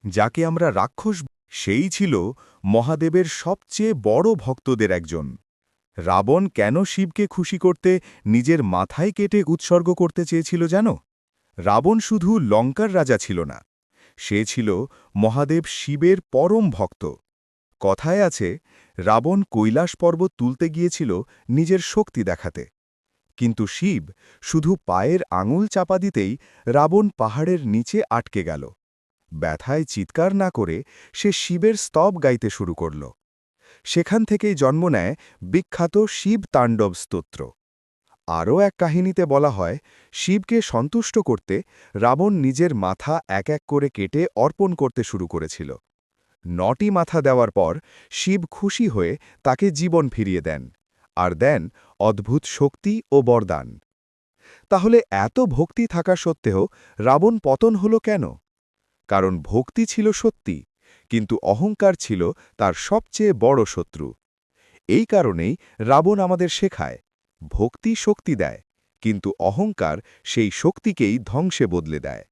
যাকে আমরা রাক্ষস সেই ছিল মহাদেবের সবচেয়ে বড় ভক্তদের একজন। রাবণ কেন শিবকে খুশি করতে নিজের মাথায় কেটে উৎসর্গ করতে চেয়েছিল জানো? রাবণ শুধু লঙ্কার রাজা ছিল না, সে ছিল মহাদেব শিবের পরম ভক্ত। কথায় আছে, রাবণ কৈলাস পর্বত তুলতে গিয়েছিল নিজের শক্তি দেখাতে, কিন্তু শিব শুধু পায়ের আঙুল চাপা দিতেই রাবণ পাহাড়ের নিচে আটকে গেল। ব্যথায় চিৎকার না করে সে শিবের স্তব গাইতে শুরু করল। সেখান থেকেই জন্ম নেয় বিখ্যাত শিব তাণ্ডব স্তোত্র। আরও এক কাহিনীতে বলা হয়, শিবকে সন্তুষ্ট করতে রাবণ নিজের মাথা এক এক করে কেটে অর্পণ করতে শুরু করেছিল। ৯টি মাথা দেওয়ার পর শিব খুশি হয়ে তাকে জীবন ফিরিয়ে দেন, আর দেন অদ্ভুত শক্তি ও বরদান। তাহলে এত ভক্তি থাকা সত্ত্বেও রাবণ পতন হল কেন? কারণ ভক্তি ছিল সত্যি, কিন্তু অহংকার ছিল তার সবচেয়ে বড় শত্রু। এই কারণেই রাবণ আমাদের শেখায়, ভক্তি শক্তি দেয়, কিন্তু অহংকার সেই শক্তিকেই ধ্বংসে বদলে দেয়।